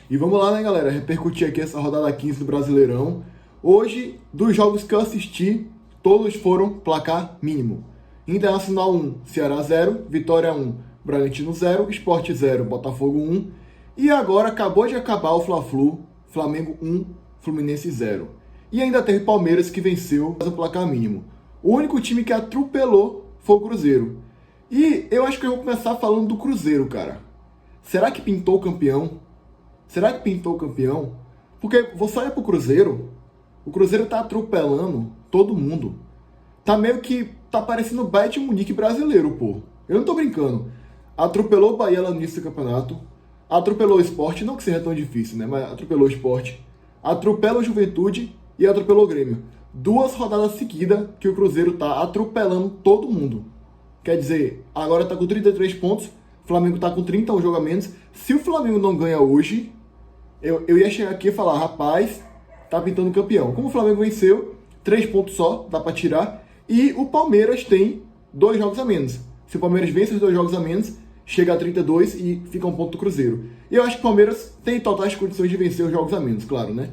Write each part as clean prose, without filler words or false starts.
E vamos lá, né, galera, repercutir aqui essa rodada 15 do Brasileirão. Hoje, dos jogos que eu assisti, todos foram placar mínimo. Internacional 1, Ceará 0, Vitória 1, Bragantino 0, Sport 0, Botafogo 1. E agora acabou de acabar o Fla-Flu, Flamengo 1, Fluminense 0. E ainda teve Palmeiras que venceu o placar mínimo. O único time que atropelou foi o Cruzeiro. E eu acho que eu vou começar falando do Cruzeiro, cara. Será que pintou o campeão? Será que pintou o campeão? Porque você olha pro Cruzeiro, o Cruzeiro tá atropelando todo mundo. Tá meio que, tá parecendo o Bayern de Munique brasileiro, pô. Eu não tô brincando. Atropelou o Bahia lá no início do campeonato, atropelou o Sport, não que seja tão difícil, né, mas atropelou o Sport, atropela o Juventude e atropelou o Grêmio. 2 rodadas seguidas que o Cruzeiro tá atropelando todo mundo. Quer dizer, agora tá com 33 pontos, o Flamengo tá com 30, um jogo a menos. Se o Flamengo não ganha hoje, eu ia chegar aqui e falar, rapaz, tá pintando campeão. Como o Flamengo venceu, 3 pontos só, dá pra tirar. E o Palmeiras tem 2 jogos a menos. Se o Palmeiras vence os 2 jogos a menos, chega a 32 e fica um ponto do Cruzeiro. E eu acho que o Palmeiras tem totais condições de vencer os jogos a menos, claro, né?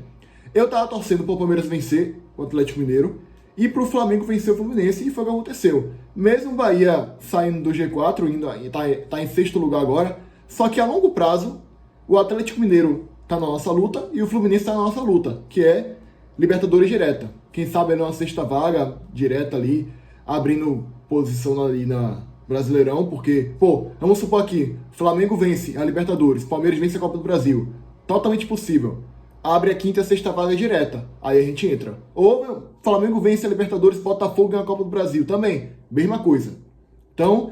Eu tava torcendo pro Palmeiras vencer o Atlético Mineiro e pro Flamengo vencer o Fluminense, e foi o que aconteceu. Mesmo o Bahia saindo do G4, tá em 6º lugar agora, só que a longo prazo, o Atlético Mineiro tá na nossa luta e o Fluminense tá na nossa luta, que é Libertadores direta. Quem sabe é uma 6ª vaga direta ali, abrindo posição ali na Brasileirão, porque, pô, vamos supor aqui, Flamengo vence a Libertadores, Palmeiras vence a Copa do Brasil. Totalmente possível. Abre a 5ª e a 6ª vaga direta. Aí a gente entra. Ou Flamengo vence a Libertadores, Botafogo ganha a Copa do Brasil. Também, mesma coisa. Então,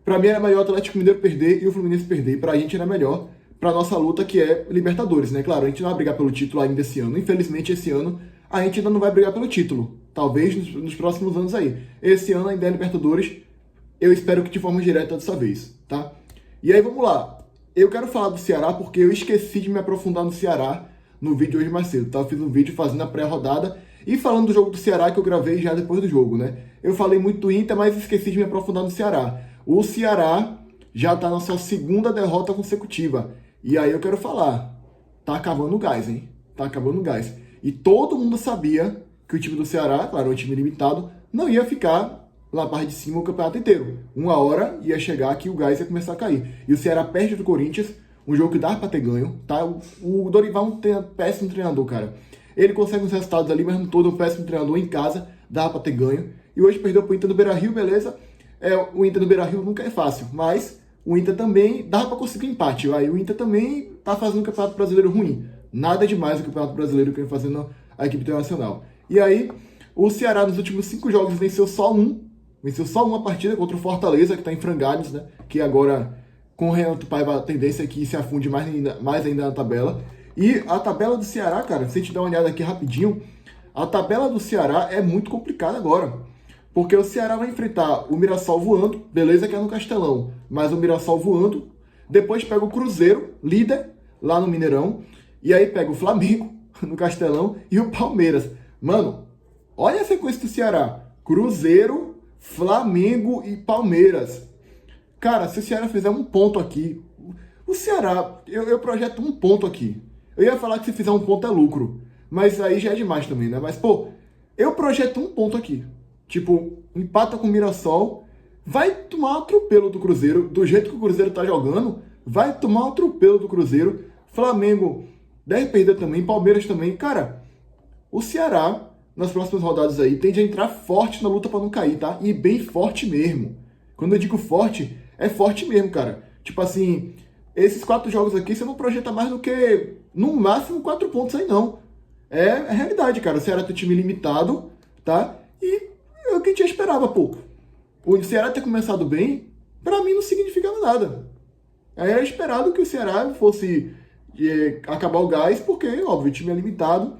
pra mim era melhor o Atlético Mineiro perder e o Fluminense perder. Pra gente era melhor, pra nossa luta, que é Libertadores, né? Claro, a gente não vai brigar pelo título ainda esse ano. Infelizmente, esse ano, a gente ainda não vai brigar pelo título. Talvez nos próximos anos aí. Esse ano ainda é Libertadores. Eu espero que de forma direta dessa vez, tá? E aí, vamos lá. Eu quero falar do Ceará porque eu esqueci de me aprofundar no Ceará no vídeo hoje mais cedo, tá? Eu fiz um vídeo fazendo a pré-rodada e falando do jogo do Ceará que eu gravei já depois do jogo, né? Eu falei muito do Inter, mas esqueci de me aprofundar no Ceará. O Ceará já tá na sua 2ª derrota consecutiva. E aí eu quero falar, tá acabando o gás, hein? Tá acabando o gás. E todo mundo sabia que o time do Ceará, claro, um time limitado, não ia ficar na parte de cima o campeonato inteiro. Uma hora ia chegar que o gás ia começar a cair. E o Ceará perde do Corinthians, um jogo que dá pra ter ganho, tá? O Dorival é um péssimo treinador, cara. Ele consegue uns resultados ali, mas não todo um péssimo treinador em casa, dá pra ter ganho. E hoje perdeu pro Inter do Beira-Rio, beleza? O Inter do Beira-Rio nunca é fácil, mas o Inter também dá pra conseguir empate. Aí o Inter também tá fazendo um campeonato brasileiro ruim. Nada demais o campeonato brasileiro que vem fazendo a equipe internacional. E aí, o Ceará nos últimos 5 jogos venceu só uma partida contra o Fortaleza, que tá em frangalhos, né? Que agora, com o Renato Paiva, a tendência é que se afunde mais ainda na tabela. E a tabela do Ceará, cara, se a gente dar uma olhada aqui rapidinho, a tabela do Ceará é muito complicada agora. Porque o Ceará vai enfrentar o Mirassol voando, beleza que é no Castelão, mas o Mirassol voando, depois pega o Cruzeiro, líder, lá no Mineirão, e aí pega o Flamengo, no Castelão, e o Palmeiras. Mano, olha a sequência do Ceará. Cruzeiro, Flamengo e Palmeiras. Cara, se o Ceará fizer um ponto aqui, o Ceará, eu projeto um ponto aqui. Eu ia falar que se fizer um ponto é lucro, mas aí já é demais também, né? Mas, pô, eu projeto um ponto aqui. Tipo, empata com o Mirassol, vai tomar um atropelo do Cruzeiro, do jeito que o Cruzeiro tá jogando, vai tomar um atropelo do Cruzeiro. Flamengo deve perder também, Palmeiras também. Cara, o Ceará, nas próximas rodadas aí, tende a entrar forte na luta pra não cair, tá? E bem forte mesmo. Quando eu digo forte, é forte mesmo, cara. Tipo assim, esses 4 jogos aqui, você não projeta mais do que, no máximo, 4 pontos aí, não. É realidade, cara. O Ceará tem um time limitado, tá? E é o que a gente esperava, pô. O Ceará ter começado bem, pra mim não significava nada. Era esperado que o Ceará fosse acabar o gás, porque, óbvio, o time é limitado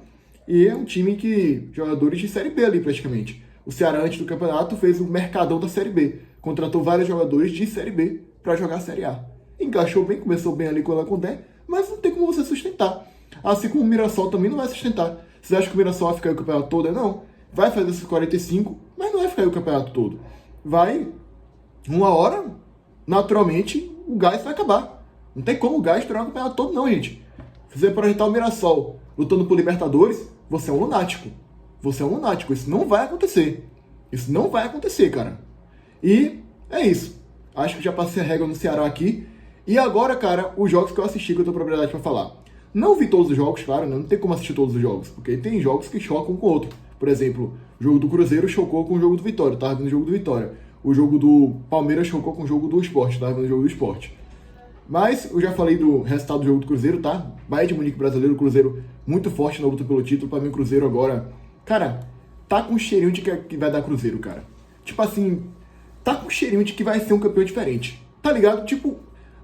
e é um time que, jogadores de Série B ali, praticamente. O Ceará, antes do campeonato, fez o mercadão da Série B. Contratou vários jogadores de Série B para jogar a Série A. Encaixou bem, começou bem ali com o Lacondé, mas não tem como você sustentar. Assim como o Mirassol também não vai sustentar. Você acha que o Mirassol vai ficar aí o campeonato todo? Não. Vai fazer esses 45, mas não vai ficar aí o campeonato todo. Vai, uma hora, naturalmente, o gás vai acabar. Não tem como o gás durar o campeonato todo, não, gente. Se você projetar o Mirassol lutando por Libertadores, você é um lunático. Você é um lunático. Isso não vai acontecer. Isso não vai acontecer, cara. E é isso. Acho que já passei a régua no Ceará aqui. E agora, cara, os jogos que eu assisti, que eu tenho propriedade pra falar. Não vi todos os jogos, claro, né? Não tem como assistir todos os jogos, porque tem jogos que chocam um com o outro. Por exemplo, o jogo do Cruzeiro chocou com o jogo do Vitória, tava vendo o jogo do Vitória. O jogo do Palmeiras chocou com o jogo do Sport, tava vendo o jogo do Sport. Mas eu já falei do resultado do jogo do Cruzeiro, tá? Bayern de Munique brasileiro, Cruzeiro muito forte na luta pelo título. Pra mim, o Cruzeiro agora, cara, tá com um cheirinho de que vai dar Cruzeiro, cara. Tipo assim, tá com um cheirinho de que vai ser um campeão diferente. Tá ligado? Tipo,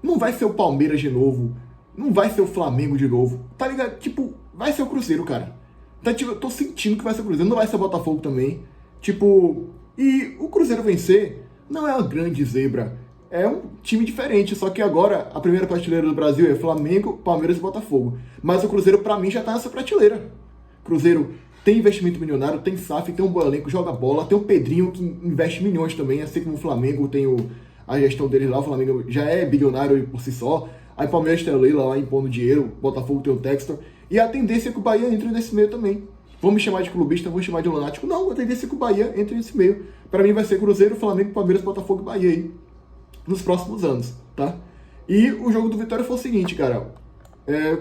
não vai ser o Palmeiras de novo, não vai ser o Flamengo de novo. Tá ligado? Tipo, vai ser o Cruzeiro, cara. Tá, tipo, eu tô sentindo que vai ser o Cruzeiro, não vai ser o Botafogo também. Tipo, e o Cruzeiro vencer não é uma grande zebra. É um time diferente, só que agora a primeira prateleira do Brasil é Flamengo, Palmeiras e Botafogo. Mas o Cruzeiro, pra mim, já tá nessa prateleira. Cruzeiro tem investimento milionário, tem SAF, tem um bom elenco, joga bola, tem o Pedrinho que investe milhões também, assim como o Flamengo tem a gestão dele lá, o Flamengo já é bilionário por si só. Aí o Palmeiras tem a Leila lá impondo dinheiro, o Botafogo tem o Textor. E a tendência é que o Bahia entre nesse meio também. Vão me chamar de clubista, vão me chamar de lunático. Não, a tendência é que o Bahia entre nesse meio. Pra mim vai ser Cruzeiro, Flamengo, Palmeiras, Botafogo e Bahia aí nos próximos anos, tá? E o jogo do Vitória foi o seguinte, cara.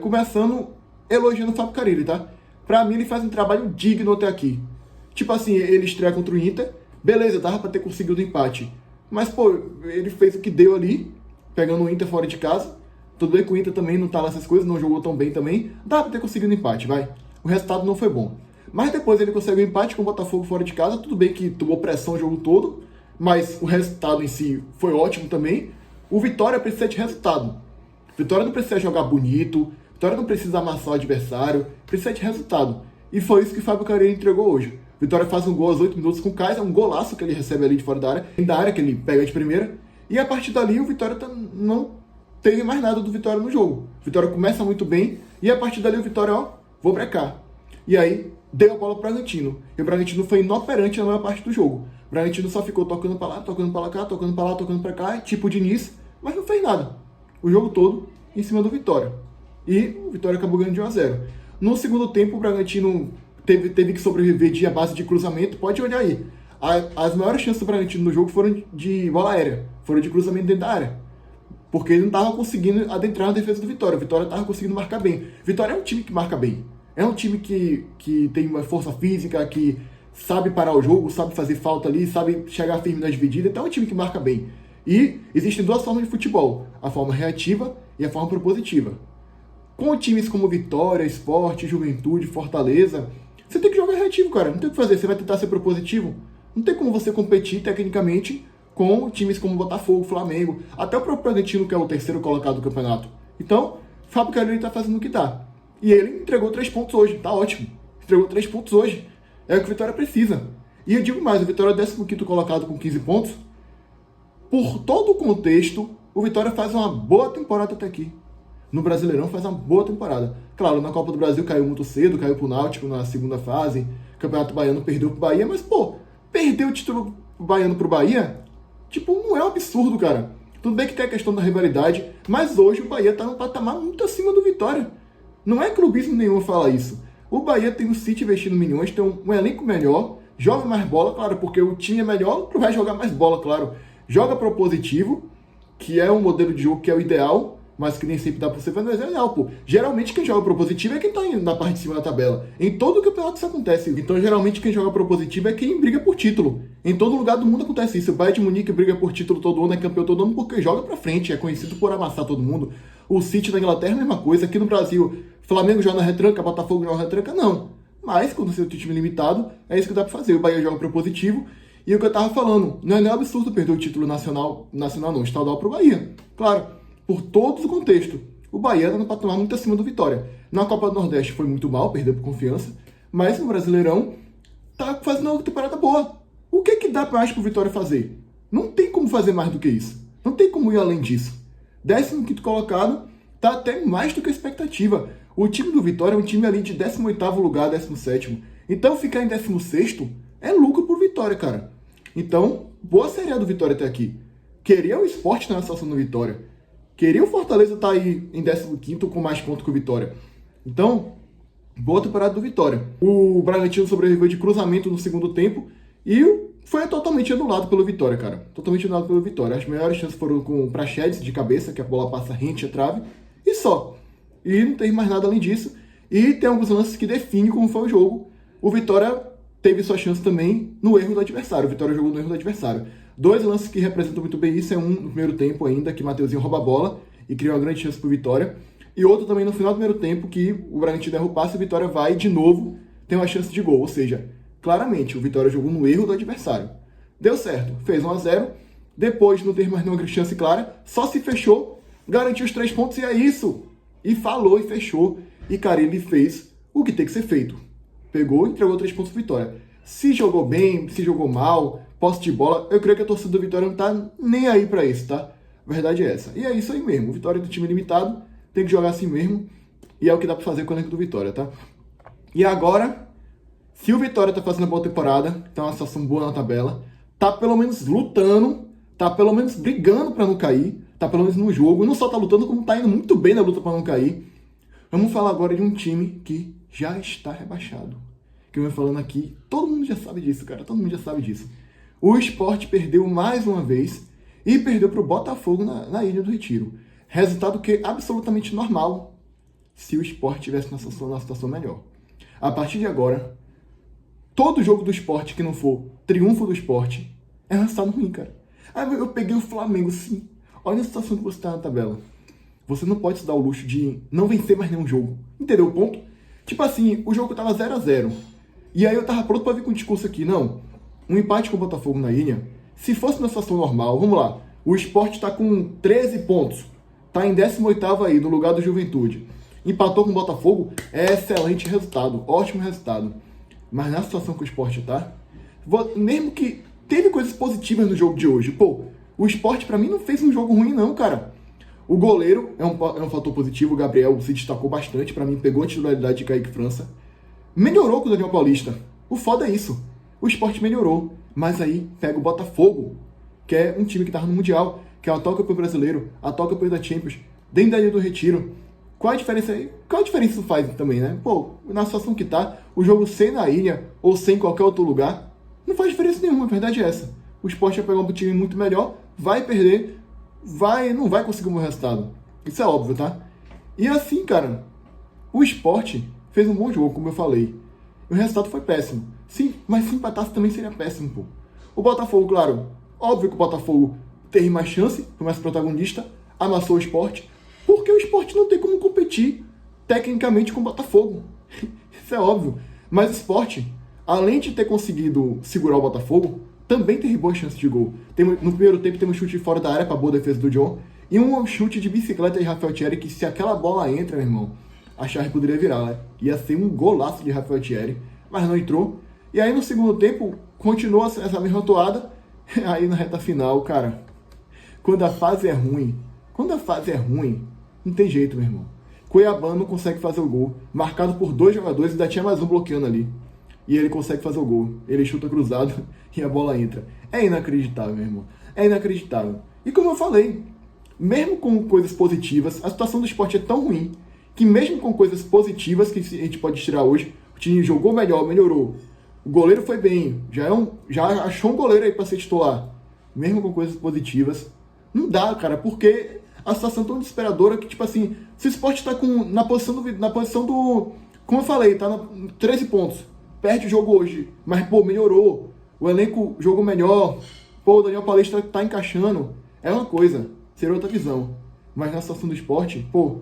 Começando elogiando o Fábio Carille, tá? Pra mim ele faz um trabalho digno até aqui. Tipo assim, ele estreia contra o Inter. Beleza, dava pra ter conseguido o empate. Mas, pô, ele fez o que deu ali, pegando o Inter fora de casa. Tudo bem que o Inter também não tá nessas coisas, não jogou tão bem também. Dá pra ter conseguido um empate, vai. O resultado não foi bom. Mas depois ele conseguiu um empate com o Botafogo fora de casa. Tudo bem que tomou pressão o jogo todo, mas o resultado em si foi ótimo também. O Vitória precisa de resultado. Vitória não precisa jogar bonito. Vitória não precisa amassar o adversário. Precisa de resultado. E foi isso que o Fábio Carille entregou hoje. Vitória faz um gol aos 8 minutos com o Kais. É um golaço que ele recebe ali de fora da área que ele pega de primeira. E a partir dali o Vitória não teve mais nada do Vitória no jogo. O Vitória começa muito bem. E a partir dali o Vitória, ó, vou brecar. E aí deu a bola pro Bragantino. E o Bragantino foi inoperante na maior parte do jogo. O Bragantino só ficou tocando pra lá, tocando pra cá, tocando pra lá, tocando pra cá, tipo o Diniz, mas não fez nada. O jogo todo em cima do Vitória. E o Vitória acabou ganhando de 1-0. No segundo tempo, o Bragantino teve que sobreviver de a base de cruzamento. Pode olhar aí. As maiores chances do Bragantino no jogo foram de bola aérea, foram de cruzamento dentro da área. Porque ele não estava conseguindo adentrar na defesa do Vitória. O Vitória estava conseguindo marcar bem. Vitória é um time que marca bem. É um time que tem uma força física, que sabe parar o jogo, sabe fazer falta ali, sabe chegar firme na dividida. Então é um time que marca bem. E existem duas formas de futebol. A forma reativa e a forma propositiva. Com times como Vitória, Sport, Juventude, Fortaleza, você tem que jogar reativo, cara. Não tem o que fazer. Você vai tentar ser propositivo. Não tem como você competir tecnicamente com times como Botafogo, Flamengo, até o próprio Bragantino, que é o terceiro colocado do campeonato. Então, Fábio Carille tá fazendo o que dá. E ele entregou 3 pontos hoje, tá ótimo. Entregou 3 pontos hoje. É o que o Vitória precisa. E eu digo mais, o Vitória é o 15º colocado com 15 pontos. Por todo o contexto, o Vitória faz uma boa temporada até aqui. No Brasileirão faz uma boa temporada. Claro, na Copa do Brasil caiu muito cedo, caiu pro Náutico na segunda fase. O Campeonato Baiano perdeu pro Bahia, mas, pô, perder o título baiano pro Bahia, tipo, não é um absurdo, cara. Tudo bem que tem a questão da rivalidade, mas hoje o Bahia tá num patamar muito acima do Vitória. Não é clubismo nenhum falar isso. O Bahia tem o City investindo milhões, tem um elenco melhor, joga mais bola, claro, porque o time é melhor, vai jogar mais bola, claro. Joga propositivo, que é um modelo de jogo que é o ideal, mas que nem sempre dá pra você fazer, mas é ideal, pô. Geralmente quem joga propositivo é quem tá na parte de cima da tabela. Em todo campeonato isso acontece. Então geralmente quem joga propositivo é quem briga por título. Em todo lugar do mundo acontece isso. O Bayern de Munique briga por título todo ano, é campeão todo ano porque joga pra frente, é conhecido por amassar todo mundo. O City na Inglaterra é a mesma coisa. Aqui no Brasil, Flamengo joga na retranca, Botafogo joga na retranca, não. Mas quando você tem um time limitado, é isso que dá pra fazer. O Bahia joga propositivo. E o que eu tava falando, não é nem absurdo perder o título nacional não, estadual pro Bahia. Claro, por todo o contexto. O Bahia tá no patamar muito acima do Vitória. Na Copa do Nordeste foi muito mal, perdeu por confiança. Mas no Brasileirão tá fazendo uma temporada boa. O que dá mais pro Vitória fazer? Não tem como fazer mais do que isso. Não tem como ir além disso. 15º colocado tá até mais do que a expectativa. O time do Vitória é um time ali de 18º lugar, 17º. Então ficar em 16º é lucro pro Vitória, cara. Então, boa Série A do Vitória até aqui. Queria o Sport na situação do Vitória. Queria o Fortaleza estar aí em 15º com mais pontos que o Vitória. Então, boa temporada do Vitória. O Bragantino sobreviveu de cruzamento no segundo tempo e foi totalmente anulado pelo Vitória, cara. Totalmente anulado pelo Vitória. As melhores chances foram com o Praxedes de cabeça, que a bola passa rente à trave, e só. E não tem mais nada além disso. E tem alguns lances que definem como foi o jogo. O Vitória teve sua chance também no erro do adversário. O Vitória jogou no erro do adversário. 2 lances que representam muito bem isso. É um no primeiro tempo ainda, que Mateuzinho rouba a bola e cria uma grande chance pro Vitória. E outro também no final do primeiro tempo, que o Bragantino derruba o passe e o Vitória vai de novo, tem uma chance de gol. Ou seja, claramente o Vitória jogou no erro do adversário. Deu certo, fez 1-0. Depois não teve mais nenhuma chance clara, só se fechou, garantiu os 3 pontos e é isso. E falou e fechou. E, cara, ele fez o que tem que ser feito. Pegou e entregou 3 pontos pro Vitória. Se jogou bem, se jogou mal, posse de bola, eu creio que a torcida do Vitória não tá nem aí pra isso, tá? A verdade é essa. E é isso aí mesmo. O Vitória é do time limitado, tem que jogar assim mesmo. E é o que dá pra fazer com o elenco do Vitória, tá? E agora, se o Vitória tá fazendo uma boa temporada, tá uma situação boa na tabela, tá pelo menos lutando, tá pelo menos brigando pra não cair, tá pelo menos no jogo, e não só tá lutando, como tá indo muito bem na luta pra não cair. Vamos falar agora de um time que já está rebaixado. Que eu venho falando aqui, todo mundo já sabe disso, cara, todo mundo já sabe disso. O Sport perdeu mais uma vez e perdeu pro Botafogo na Ilha do Retiro. Resultado que é absolutamente normal se o Sport tivesse numa situação melhor. A partir de agora, todo jogo do Sport que não for triunfo do Sport é um resultado ruim, cara. Aí eu peguei o Flamengo, sim. Olha a situação que você está na tabela. Você não pode se dar o luxo de não vencer mais nenhum jogo. Entendeu o ponto? Tipo assim, o jogo tava 0-0. E aí eu tava pronto pra vir com um discurso aqui. Não, um empate com o Botafogo na ilha, se fosse uma situação normal, vamos lá, o Sport tá com 13 pontos. Tá em 18º aí, no lugar do Juventude. Empatou com o Botafogo, é excelente resultado, ótimo resultado. Mas na situação que o Sport tá, mesmo que teve coisas positivas no jogo de hoje, pô, o Sport pra mim não fez um jogo ruim não, cara. O goleiro é um fator positivo, o Gabriel se destacou bastante, pra mim pegou a titularidade de Kaique França. Melhorou com o Daniel Paulista. O foda é isso. O Sport melhorou, mas aí pega o Botafogo, que é um time que tava no Mundial, que é o atual campeão brasileiro, atual campeão da Champions, dentro da Ilha do Retiro. Qual a diferença aí? Qual a diferença isso faz também, né? Pô, na situação que tá, o jogo sem na ilha ou sem qualquer outro lugar, não faz diferença nenhuma, a verdade é essa. O Sport vai pegar um time muito melhor, vai perder, não vai conseguir um bom resultado. Isso é óbvio, tá? E assim, cara, o Sport fez um bom jogo, como eu falei. O resultado foi péssimo. Sim, mas se empatasse também seria péssimo, pô. O Botafogo, claro, óbvio que o Botafogo teve mais chance, foi mais protagonista, amassou o Sport, porque o Sport não tem como competir tecnicamente com o Botafogo. Isso é óbvio. Mas o Sport, além de ter conseguido segurar o Botafogo, também teve boa chance de gol. No primeiro tempo tem um chute fora da área para boa defesa do John e um chute de bicicleta de Rafael Thierry que se aquela bola entra, meu irmão, a chave poderia virar, né? Ia ser um golaço de Rafael Thierry, mas não entrou. E aí no segundo tempo continuou essa mesma toada. Aí na reta final, cara, quando a fase é ruim, não tem jeito, meu irmão. Cuiabá não consegue fazer o gol, marcado por 2 jogadores, ainda tinha mais um bloqueando ali. E ele consegue fazer o gol. Ele chuta cruzado e a bola entra. É inacreditável, meu irmão. É inacreditável. E como eu falei, mesmo com coisas positivas, a situação do Sport é tão ruim que mesmo com coisas positivas que a gente pode tirar hoje, o time jogou melhor, melhorou. O goleiro foi bem, já achou um goleiro aí para ser titular. Mesmo com coisas positivas, não dá, cara, porque a situação é tão desesperadora que, tipo assim, se o Sport tá na posição do... Como eu falei, tá na 13 pontos. Perde o jogo hoje, mas, pô, melhorou. O elenco jogou melhor. Pô, o Daniel Paulista tá encaixando. É uma coisa, seria outra visão. Mas na situação do Sport, pô,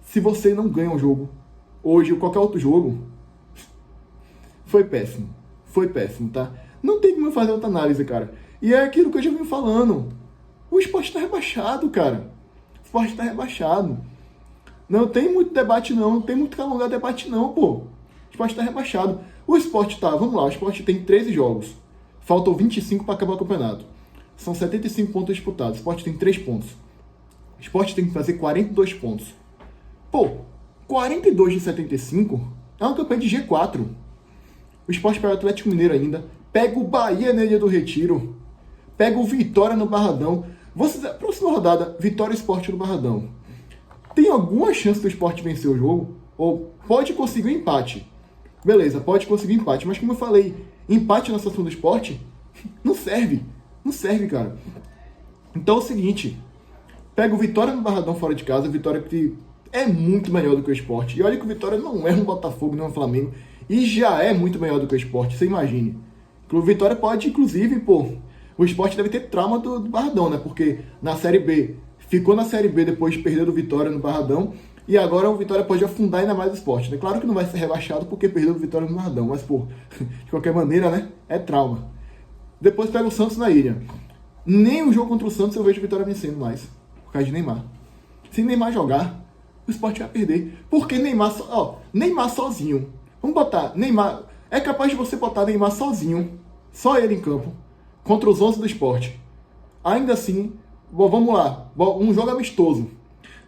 se você não ganha um jogo, hoje ou qualquer outro jogo, foi péssimo. Foi péssimo, tá? Não tem como eu fazer outra análise, cara. E é aquilo que eu já venho falando. O Sport tá rebaixado, cara. O Sport tá rebaixado. Não tem muito debate, não tem muito que alongar debate, não, pô. O Sport tá rebaixado. O Sport tá, vamos lá, o Sport tem 13 jogos. Faltam 25 para acabar o campeonato. São 75 pontos disputados. O Sport tem 3 pontos. O Sport tem que fazer 42 pontos. Pô, 42 de 75 é uma campanha de G4. O Sport pega o Atlético Mineiro ainda. Pega o Bahia na Ilha do Retiro. Pega o Vitória no Barradão. Próxima rodada, Vitória e Sport no Barradão. Tem alguma chance do Sport vencer o jogo? ou pode conseguir um empate. Beleza, pode conseguir um empate, mas como eu falei, empate na situação do esporte não serve. Não serve, cara. Então é o seguinte, pega o Vitória no Barradão fora de casa, Vitória que é muito melhor do que o Sport. E olha que o Vitória não é um Botafogo, não é um Flamengo, e já é muito melhor do que o Sport, você imagine. O Vitória pode, inclusive, o Sport deve ter trauma do Barradão, né? Porque na Série B, ficou na Série B depois de perder do Vitória no Barradão, e agora o Vitória pode afundar ainda mais o Sport, né? Claro que não vai ser rebaixado porque perdeu o Vitória no Barradão, mas, de qualquer maneira, né? É trauma. Depois pega o Santos na ilha. Nem o jogo contra o Santos eu vejo o Vitória vencendo mais, por causa de Neymar. Se Neymar jogar, o Sport vai perder. Porque Neymar sozinho. Vamos botar Neymar. É capaz de você botar Neymar sozinho, só ele em campo, contra os 11 do Sport. Ainda assim, vamos lá, um jogo amistoso.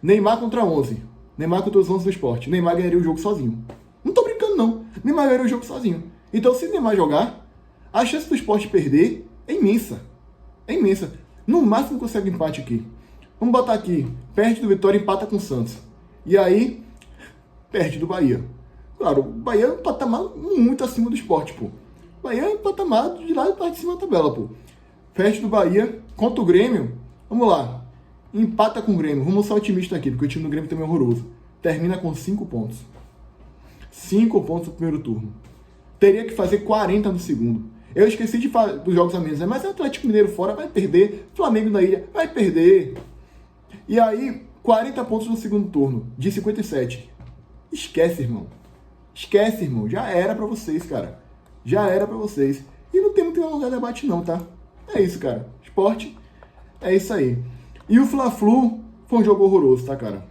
Neymar contra 11. Neymar contra os 11 do Sport. Neymar ganharia o jogo sozinho. Não tô brincando, não. Neymar ganharia o jogo sozinho. Então, se Neymar jogar, a chance do Sport perder é imensa. É imensa. No máximo consegue um empate aqui. Vamos botar aqui, perde do Vitória e empata com o Santos. E aí, perde do Bahia. Claro, o Bahia é um patamar muito acima do Sport, pô. O Bahia é um patamar de lá e parte de cima da tabela, pô. Perde do Bahia contra o Grêmio. Vamos lá. Empata com o Grêmio. Vamos ser otimistas aqui, porque o time do Grêmio também é horroroso. Termina com 5 pontos. 5 pontos no primeiro turno. Teria que fazer 40 no segundo. Eu esqueci de falar dos jogos a menos, né? Mas o Atlético Mineiro fora vai perder. Flamengo na ilha vai perder. E aí, 40 pontos no segundo turno, de 57. Esquece, irmão. Esquece, irmão. Já era pra vocês, cara. Já era pra vocês. E não tem muito lugar de debate não, tá? É isso, cara. Esporte é isso aí. E o Fla-Flu foi um jogo horroroso, tá, cara?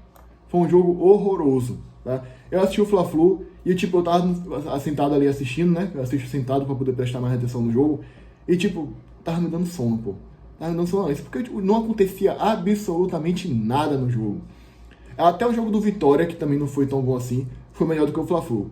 Foi um jogo horroroso, tá? Eu assisti o Fla-Flu e, eu tava sentado ali assistindo, né? Eu assisto sentado pra poder prestar mais atenção no jogo. E, tava me dando sono, pô. Tava me dando sono, porque não acontecia absolutamente nada no jogo. Até o jogo do Vitória, que também não foi tão bom assim, foi melhor do que o Fla-Flu.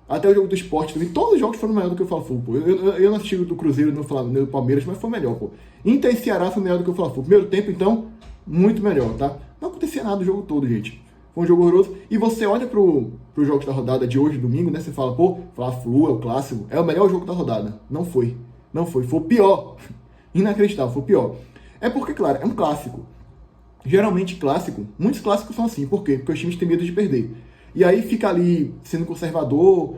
Até o jogo do Sport também, todos os jogos foram melhor do que o Fla-Flu, pô. Eu não assisti do Cruzeiro no do Palmeiras, mas foi melhor, pô. Inter e Ceará foi melhor do que o Fla-Flu. Primeiro tempo, então, muito melhor, tá? Não acontecia nada o jogo todo, gente. Foi um jogo horroroso. E você olha pros jogos da rodada de hoje, domingo, né? Você fala, Fla-Flu é o clássico, é o melhor jogo da rodada. Não foi. Não foi. Foi o pior. Inacreditável, foi o pior. É porque, claro, é um clássico. Geralmente clássico, muitos clássicos são assim. Por quê? Porque os times têm medo de perder. E aí fica ali sendo conservador,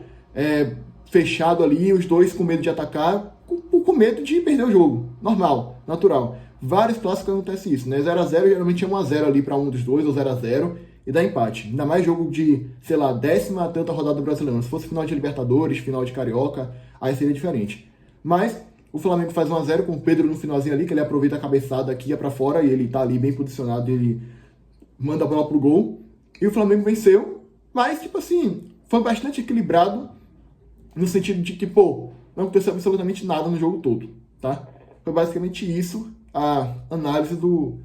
fechado ali, os dois com medo de atacar, com medo de perder o jogo. Normal, natural. Vários clássicos acontece isso, né? 0x0 geralmente é 1x0 ali para um dos dois, ou 0x0, e dá empate. Ainda mais jogo de, sei lá, 10ª tanta rodada do Brasileirão. Se fosse final de Libertadores, final de Carioca, aí seria diferente. Mas o Flamengo faz 1x0 com o Pedro no finalzinho ali, que ele aproveita a cabeçada aqui, ia para fora, e ele tá ali bem posicionado, e ele manda a bola pro gol. E o Flamengo venceu, mas, foi bastante equilibrado, no sentido de que, não aconteceu absolutamente nada no jogo todo, tá? Foi basicamente isso a análise do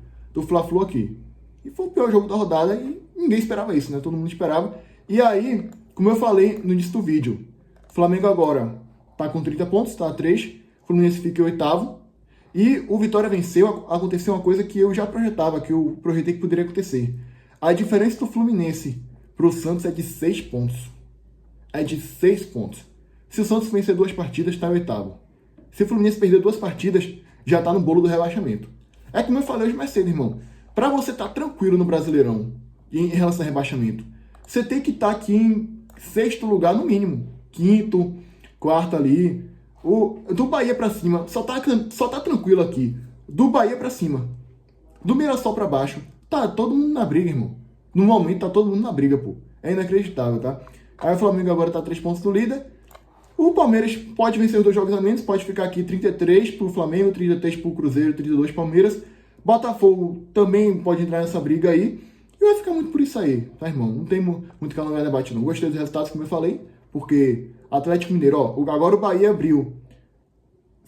Fla-Flu aqui. E foi o pior jogo da rodada e ninguém esperava isso, né? Todo mundo esperava. E aí, como eu falei no início do vídeo, o Flamengo agora tá com 30 pontos, tá a 3, o Fluminense fica em 8º, e o Vitória venceu, aconteceu uma coisa que eu já projetava, que eu projetei que poderia acontecer. A diferença do Fluminense pro Santos é de 6 pontos. É de 6 pontos. Se o Santos vencer 2 partidas, tá em 8º. Se o Fluminense perder 2 partidas, já tá no bolo do rebaixamento. É como eu falei hoje mais cedo, irmão. Pra você estar tranquilo no Brasileirão, em relação ao rebaixamento, você tem que estar aqui em 6º lugar no mínimo. 5º, 4º ali. Do Bahia pra cima, só tá tranquilo aqui. Do Bahia pra cima. Do Mirassol pra baixo, tá todo mundo na briga, irmão. No momento tá todo mundo na briga, pô. É inacreditável, tá? Aí o Flamengo agora tá 3 pontos do líder. O Palmeiras pode vencer os 2 jogos a menos, pode ficar aqui 33 pro Flamengo, 33 pro Cruzeiro, 32 pro Palmeiras. Botafogo também pode entrar nessa briga aí. E vai ficar muito por isso aí, tá, irmão? Não tem muito que ela debate, não. Gostei dos resultados, como eu falei, porque Atlético Mineiro, agora o Bahia abriu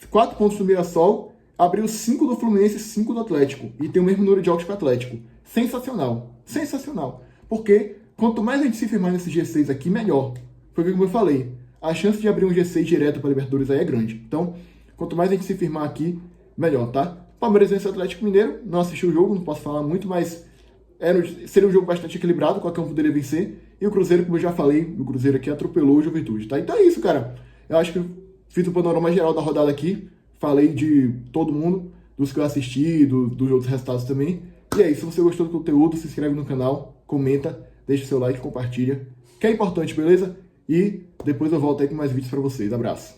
4 pontos do Mirassol, abriu 5 do Fluminense e 5 do Atlético. E tem o mesmo número de jogos que o Atlético. Sensacional. Sensacional. Porque quanto mais a gente se firmar nesse G6 aqui, melhor. Porque, como eu falei, a chance de abrir um G6 direto para Libertadores aí é grande. Então, quanto mais a gente se firmar aqui, melhor, tá? Palmeiras vence o Atlético Mineiro. Não assisti o jogo, não posso falar muito, mas seria um jogo bastante equilibrado, qualquer um poderia vencer. E o Cruzeiro, como eu já falei, o Cruzeiro aqui atropelou o Juventude, tá? Então é isso, cara. Eu acho que fiz o panorama geral da rodada aqui. Falei de todo mundo, dos que eu assisti, dos outros resultados também. E é isso. Se você gostou do conteúdo, se inscreve no canal, comenta, deixa o seu like, compartilha. Que é importante, beleza? E depois eu volto aí com mais vídeos pra vocês. Abraço.